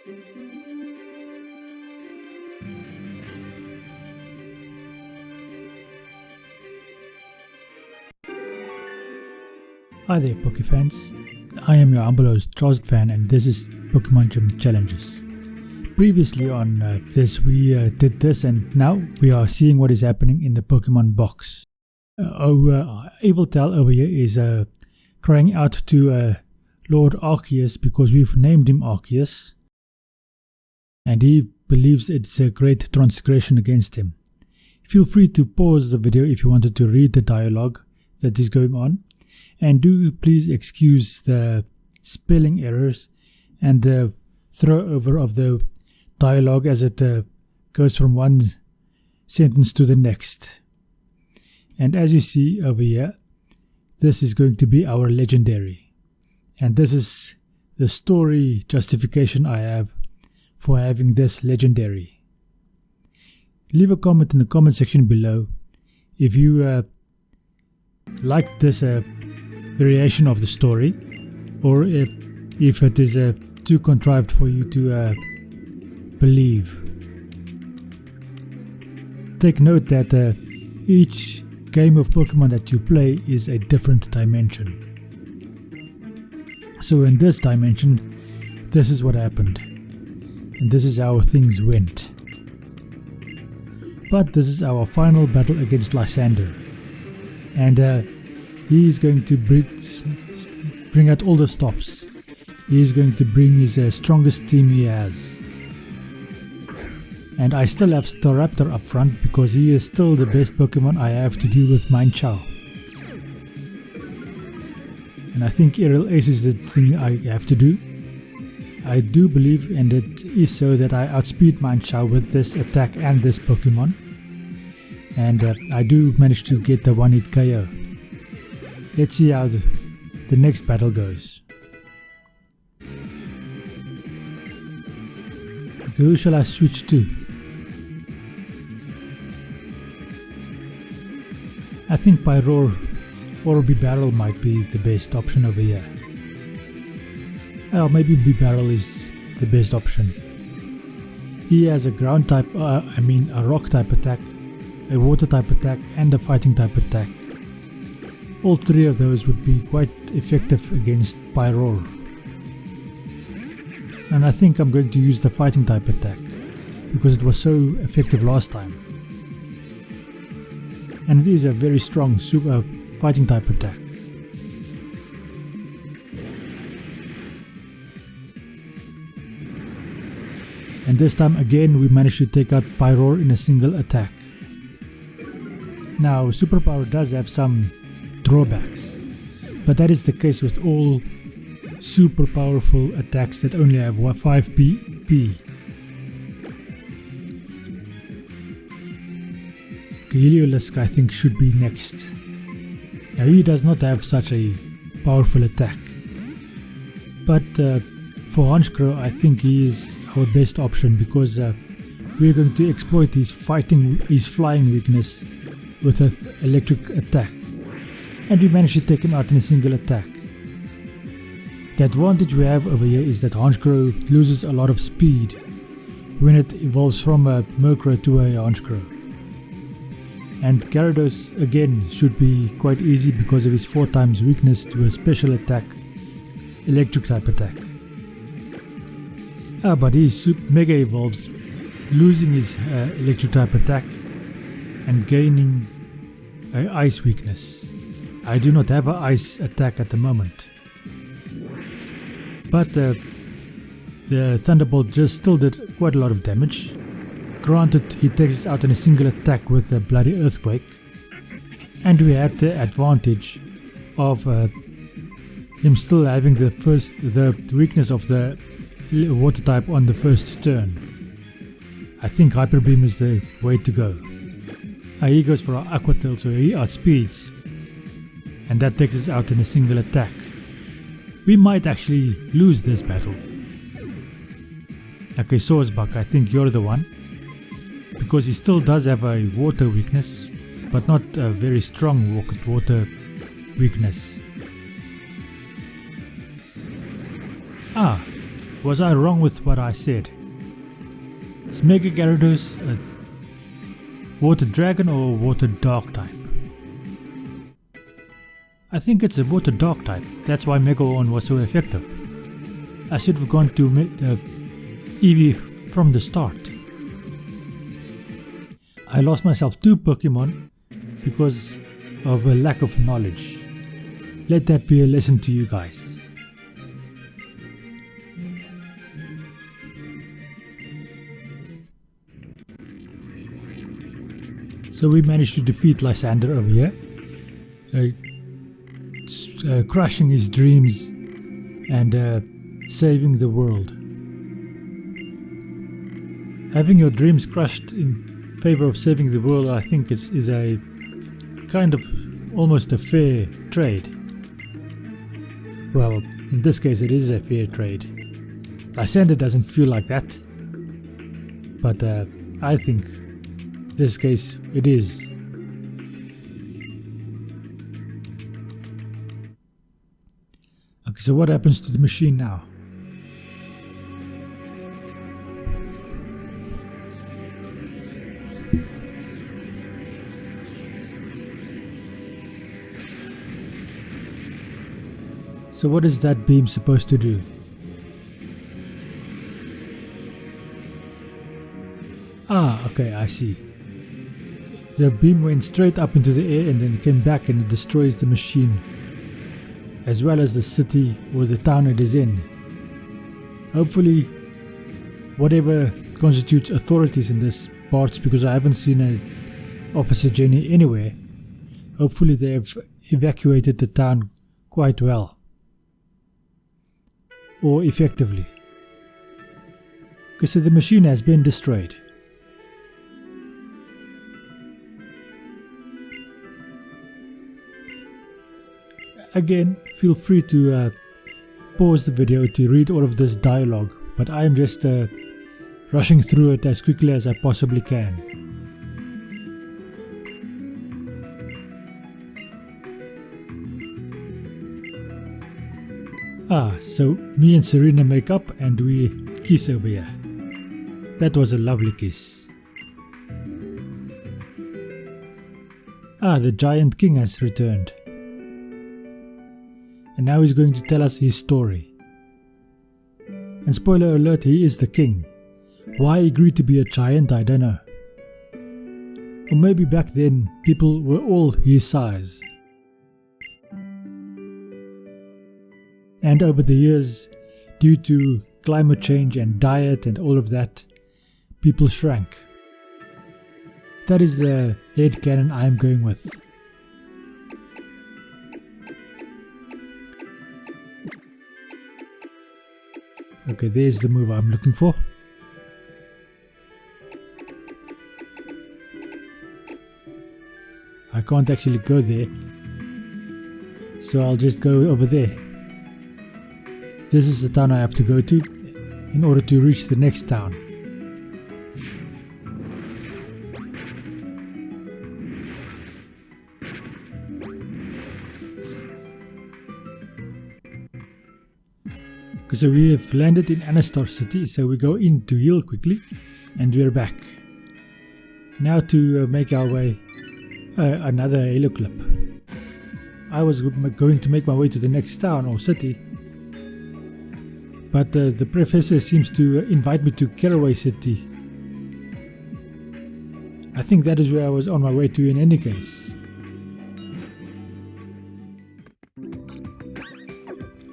Hi there Poke fans, I am your humble host Fan and this is Pokemon Gym Challenges. Previously on this we did this and now we are seeing what is happening in the Pokemon box. Evil Tal over here is crying out to Lord Arceus because we've named him Arceus and he believes it's a great transgression against him. Feel free to pause the video if you wanted to read the dialogue that is going on. And do please excuse the spelling errors and the throw over of the dialogue as it goes from one sentence to the next. And as you see over here, this is going to be our legendary. And this is the story justification I have for having this legendary. Leave a comment in the comment section below if you like this variation of the story, or if it is too contrived for you to believe. Take note that each game of Pokemon that you play is a different dimension. So in this dimension, this is what happened, and this is how things went. But this is our final battle against Lysander, and he is going to bring out all the stops. He is going to bring his strongest team he has. And I still have Staraptor up front because he is still the best Pokemon I have to deal with Mienshao. And I think Aerial Ace is the thing I have to do. I do believe, and it is so, that I outspeed Mienshao with this attack and this Pokemon. And I do manage to get the one-hit KO. Let's see how the next battle goes. Okay, who shall I switch to? I think Pyroar or Bibarel might be the best option over here. Well, maybe Bibarel is the best option. He has a ground type, a rock type attack, a water type attack and a fighting type attack. All three of those would be quite effective against Pyroar. And I think I'm going to use the fighting type attack because it was so effective last time. And it is a very strong super fighting type attack. And this time again we managed to take out Pyroar in a single attack. Now Superpower does have some drawbacks, but that is the case with all super powerful attacks that only have 5 PP. Heliolisk I think should be next. Now he does not have such a powerful attack, but for Honchkrow I think he is our best option because we are going to exploit his flying weakness with an electric attack. And we managed to take him out in a single attack. The advantage we have over here is that Honchkrow loses a lot of speed when it evolves from a Murkrow to a Honchkrow. And Gyarados again should be quite easy because of his 4 times weakness to a special attack, electric type attack. But he mega evolves, losing his electric type attack and gaining an ice weakness. I do not have an ice attack at the moment, but the Thunderbolt just still did quite a lot of damage. Granted, he takes it out in a single attack with a bloody Earthquake, and we had the advantage of him still having the weakness of the water type on the first turn. I think Hyper Beam is the way to go. He goes for our Aqua Tail, so he outspeeds. And that takes us out in a single attack. We might actually lose this battle. Okay, Swordsbuck, I think you're the one. Because he still does have a water weakness, but not a very strong water weakness. Was I wrong with what I said? Is Mega Gyarados a Water Dragon or a Water Dark type? I think it's a Water Dark type, that's why Mega Horn was so effective. I should have gone to Eevee from the start. I lost myself 2 Pokemon because of a lack of knowledge. Let that be a lesson to you guys. So we managed to defeat Lysander over here, crushing his dreams and saving the world. Having your dreams crushed in favor of saving the world, I think is a kind of almost a fair trade. Well, in this case it is a fair trade. Lysander doesn't feel like that, but I think in this case it is. Okay, so what happens to the machine now? So what is that beam supposed to do? Ah, okay, I see. The beam went straight up into the air and then came back and it destroys the machine, as well as the city or the town it is in. Hopefully, whatever constitutes authorities in this parts, because I haven't seen an Officer Jenny anywhere, hopefully they have evacuated the town quite well. Or effectively. Okay, so the machine has been destroyed. Again, feel free to pause the video to read all of this dialogue, but I am just rushing through it as quickly as I possibly can. Ah, so me and Serena make up and we kiss over here. That was a lovely kiss. Ah, the Giant King has returned. And now he's going to tell us his story. And spoiler alert, he is the king. Why he agreed to be a giant, I don't know. Or maybe back then people were all his size. And over the years, due to climate change and diet and all of that, people shrank. That is the headcanon I am going with. Okay, there's the move I'm looking for. I can't actually go there, so I'll just go over there. This is the town I have to go to in order to reach the next town. So we have landed in Anastar City, so we go in to heal quickly and we're back. Now to make our way another Halo Clip. I was going to make my way to the next town or city, but the professor seems to invite me to Caraway City. I think that is where I was on my way to in any case.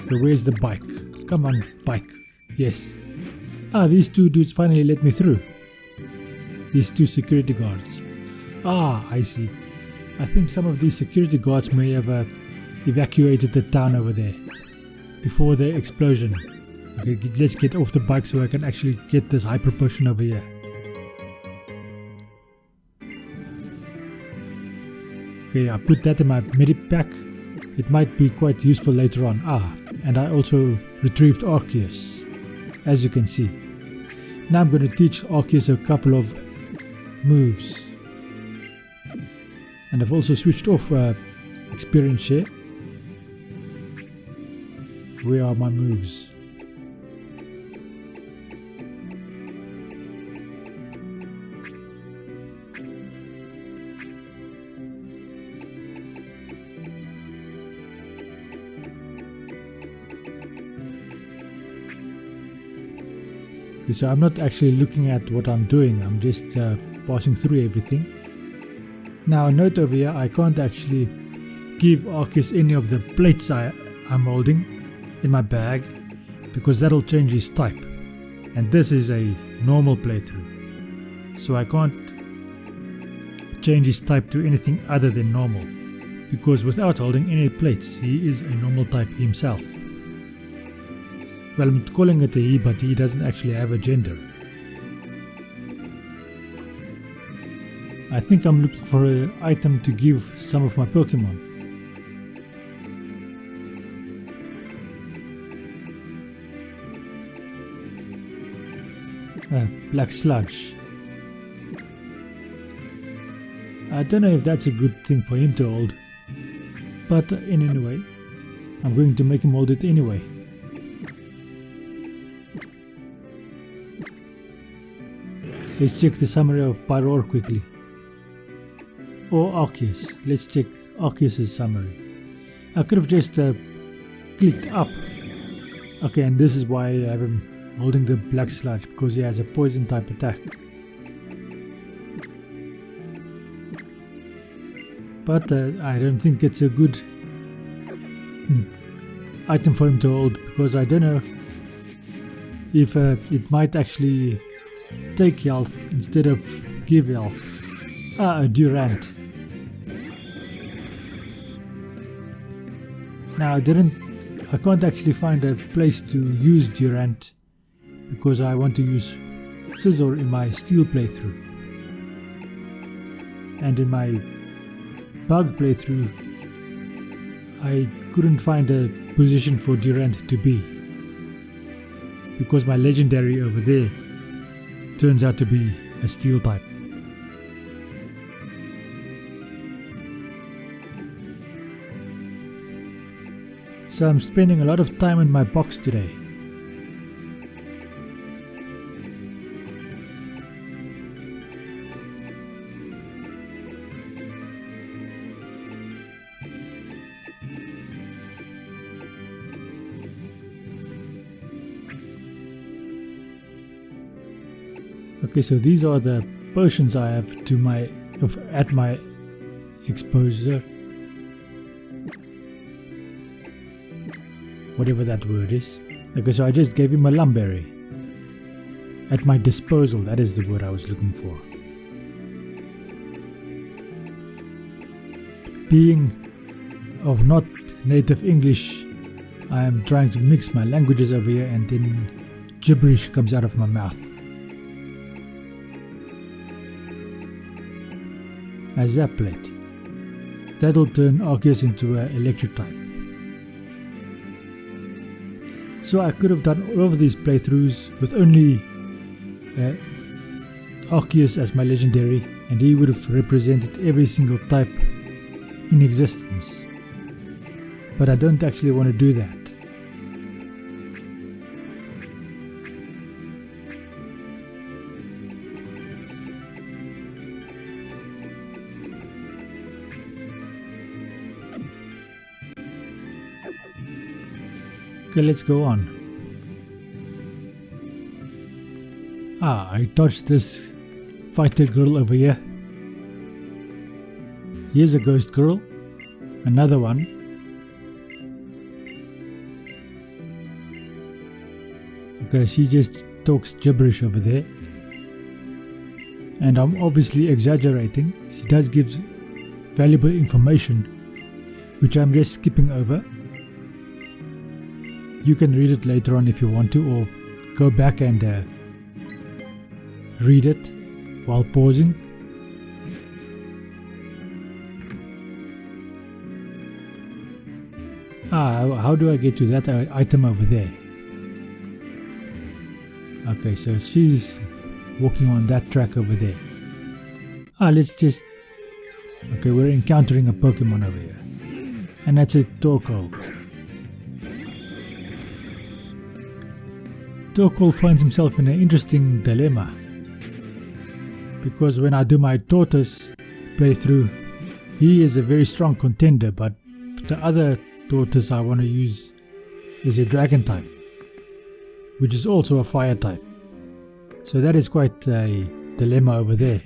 Okay, where's the bike? Come on, bike. Yes. Ah, these two dudes finally let me through. These two security guards. Ah, I see. I think some of these security guards may have evacuated the town over there before the explosion. Okay, let's get off the bike so I can actually get this hyper potion over here. Okay, I put that in my medic pack. It might be quite useful later on. Ah, and I also retrieved Arceus, as you can see. Now I'm going to teach Arceus a couple of moves. And I've also switched off experience share. Where are my moves? So I'm not actually looking at what I'm doing, I'm just passing through everything. Now note over here, I can't actually give Arceus any of the plates I'm holding in my bag, because that'll change his type, and this is a normal playthrough, so I can't change his type to anything other than normal, because without holding any plates he is a normal type himself. Well, I'm calling it a he, but he doesn't actually have a gender. I think I'm looking for an item to give some of my Pokemon. Black Sludge. I don't know if that's a good thing for him to hold, but in any way, I'm going to make him hold it anyway. Let's check the summary of Pyroar quickly. Or Arceus. Let's check Arceus' summary. I could have just clicked up. Okay, and this is why I have him holding the Black Sludge, because he has a poison type attack. But I don't think it's a good item for him to hold, because I don't know if it might actually take health instead of give health. A Durant. Now I can't actually find a place to use Durant, because I want to use Scizor in my Steel playthrough, and in my Bug playthrough I couldn't find a position for Durant to be, because my legendary over there turns out to be a Steel type. So I'm spending a lot of time in my box today. Okay, so these are the potions I have at my exposure, whatever that word is. Okay, so I just gave him a Lumberry. At my disposal, that is the word I was looking for. Being of not native English, I am trying to mix my languages over here, and then gibberish comes out of my mouth. A Zaplet. That'll turn Arceus into an electric type. So I could have done all of these playthroughs with only Arceus as my legendary, and he would have represented every single type in existence. But I don't actually want to do that. Okay, let's go on. I dodged this fighter girl over here. Here's a ghost girl. Another one. Okay, she just talks gibberish over there. And I'm obviously exaggerating. She does give valuable information, which I'm just skipping over. You can read it later on if you want to, or go back and read it while pausing. How do I get to that item over there? Okay, so she's walking on that track over there. Let's just... Okay, we're encountering a Pokemon over here. And that's a Torkoal. Torkoal finds himself in an interesting dilemma, because when I do my Tortoise playthrough, he is a very strong contender, but the other Tortoise I want to use is a Dragon type, which is also a Fire type. So that is quite a dilemma over there.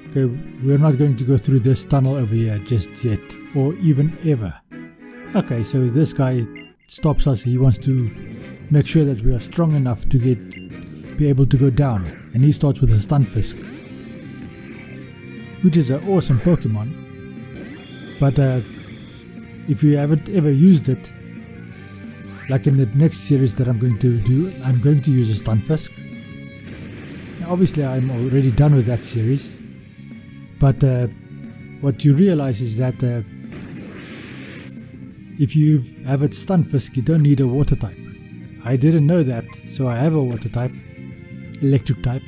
Okay, we're not going to go through this tunnel over here just yet, or even ever. Okay, so this guy stops us. He wants to make sure that we are strong enough to be able to go down, and he starts with a Stunfisk, which is an awesome Pokemon. But if you haven't ever used it, like in the next series that I'm going to do, I'm going to use a Stunfisk. Obviously I'm already done with that series, but what you realize is that if you have a Stunfisk, you don't need a water type. I didn't know that, so I have a water type, electric type,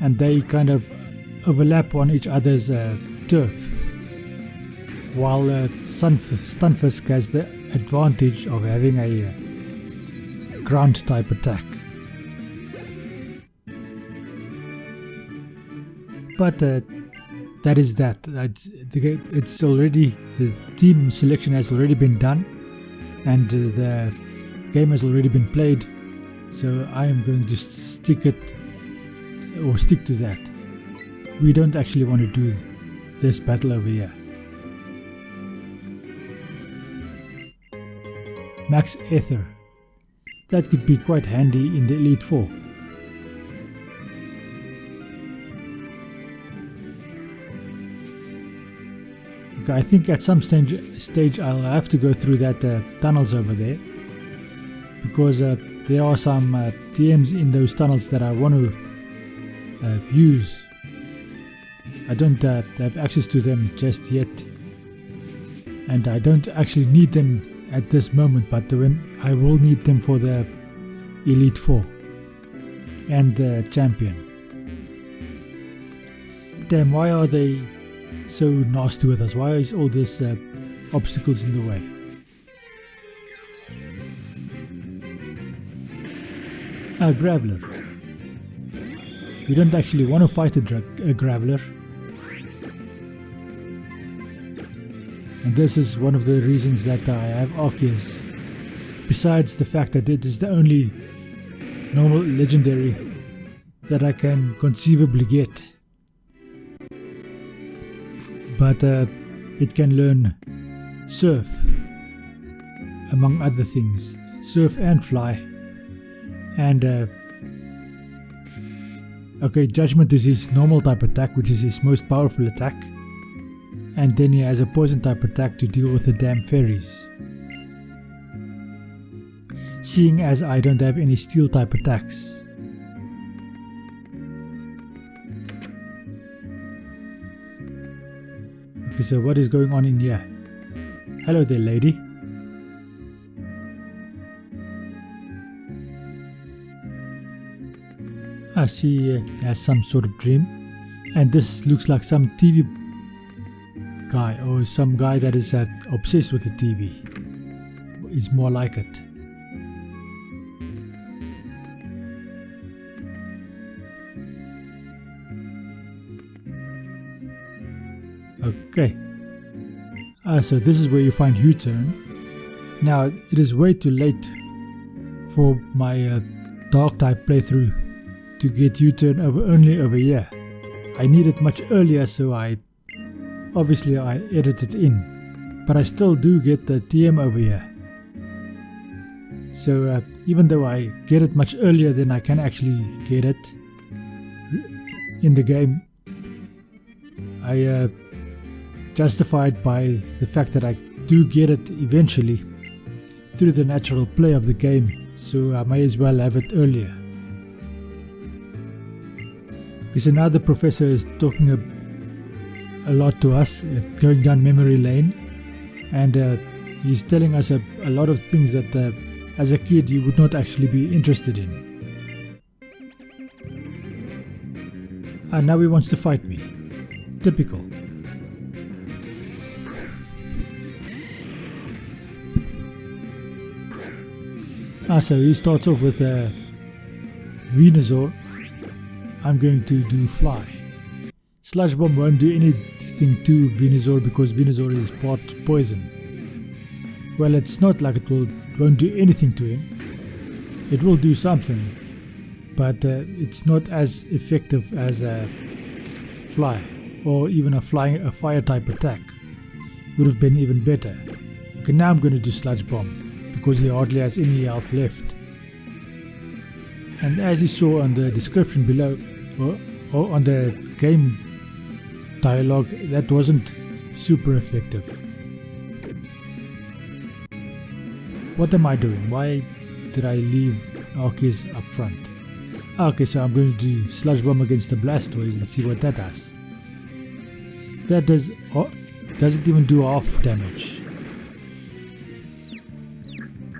and they kind of overlap on each other's turf, while Stunfisk has the advantage of having a ground type attack. But that is that. It's already, the team selection has already been done, and the game has already been played, so I am going to stick to that. We don't actually want to do this battle over here. Max Ether. That could be quite handy in the Elite Four. Okay, I think at some stage I'll have to go through that tunnels over there, because there are some TMs in those tunnels that I want to use. I don't have access to them just yet, and I don't actually need them at this moment, but when I will need them for the Elite Four and the Champion. Damn, why are they so nasty with us? Why is all this obstacles in the way? A Graveler. We don't actually want to fight a Graveler. And this is one of the reasons that I have Arceus. Besides the fact that it is the only normal legendary that I can conceivably get. But it can learn Surf, among other things. Surf and Fly. And okay, Judgment is his normal type attack, which is his most powerful attack. And then he has a poison type attack to deal with the damn fairies. Seeing as I don't have any steel type attacks. Okay, so what is going on in here? Hello there, lady. She has some sort of dream, and this looks like some TV guy, or some guy that is obsessed with the TV. It's more like it. Okay. So this is where you find U-turn. Now it is way too late for my dark type playthrough to get U-turn only over here. I need it much earlier, so I edited in, but I still do get the TM over here. So even though I get it much earlier than I can actually get it in the game, I justify it by the fact that I do get it eventually through the natural play of the game, so I may as well have it earlier. Okay, so now the professor is talking a lot to us, going down memory lane, and he's telling us a lot of things that as a kid you would not actually be interested in. And now he wants to fight me. Typical. So he starts off with Venusaur. I'm going to do Fly. Sludge Bomb won't do anything to Venusaur because Venusaur is part poison. Well, it's not like it won't do anything to him. It will do something, but it's not as effective as a fly, or even a fire type attack. Would have been even better. Okay, now I'm going to do Sludge Bomb, because he hardly has any health left. And as you saw on the description below, or on the game dialogue, that wasn't super effective. What am I doing? Why did I leave Arceus up front? Okay, so I'm going to do Sludge Bomb against the Blastoise and see what that does. That doesn't even do half damage.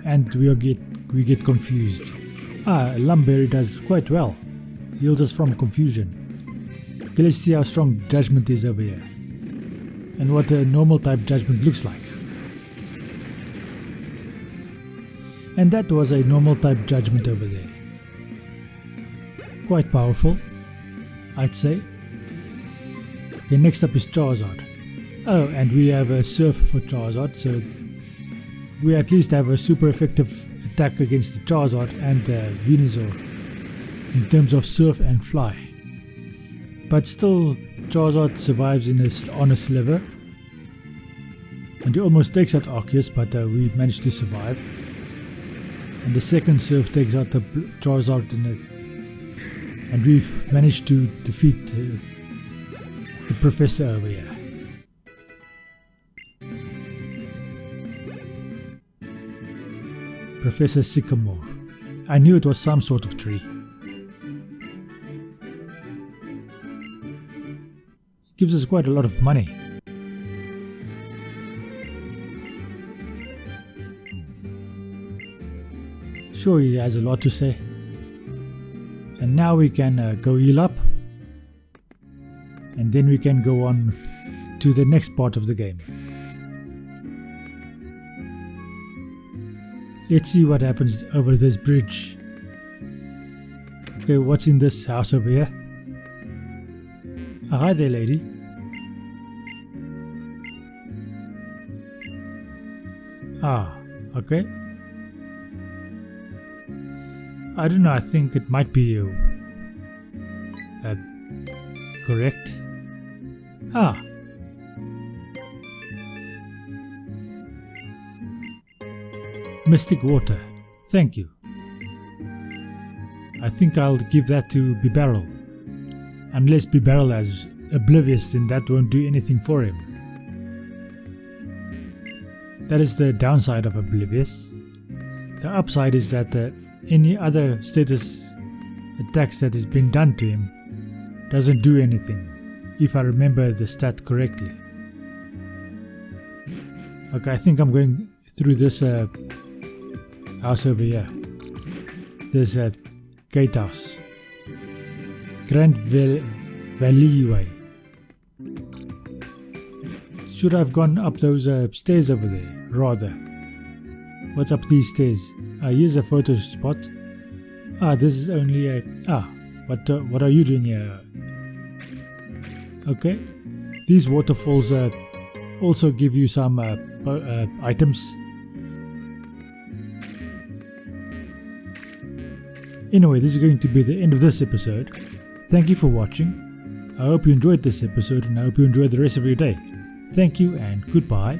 And we get confused. Lumberry does quite well. Heals us from confusion. Okay, let's see how strong Judgment is over here. And what a normal type Judgment looks like. And that was a normal type Judgment over there. Quite powerful, I'd say. Okay, next up is Charizard. Oh, and we have a Surf for Charizard, so we at least have a super effective attack against the Charizard and the Venusaur in terms of Surf and Fly. But still, Charizard survives on a sliver. And he almost takes out Arceus, but we managed to survive. And the second Surf takes out the Charizard and we've managed to defeat the Professor over here. Professor Sycamore. I knew it was some sort of tree. Gives us quite a lot of money. Sure, he has a lot to say. And now we can go heal up. And then we can go on to the next part of the game. Let's see what happens over this bridge. Okay, what's in this house over here? Hi there, lady. Okay. I don't know, I think it might be correct. Mystic Water. Thank you. I think I'll give that to Bibarel. Unless Bibarel has Oblivious, then that won't do anything for him. That is the downside of Oblivious. The upside is that any other status attacks that has been done to him doesn't do anything, if I remember the stat correctly. Okay, I think I'm going through this house over here. There's a gatehouse. Grand Valley Way. Should I have gone up those stairs over there, rather? What's up these stairs? Here's a photo spot. This is only a... what are you doing here? Okay. These waterfalls also give you some items. Anyway, this is going to be the end of this episode. Thank you for watching. I hope you enjoyed this episode and I hope you enjoy the rest of your day. Thank you and goodbye.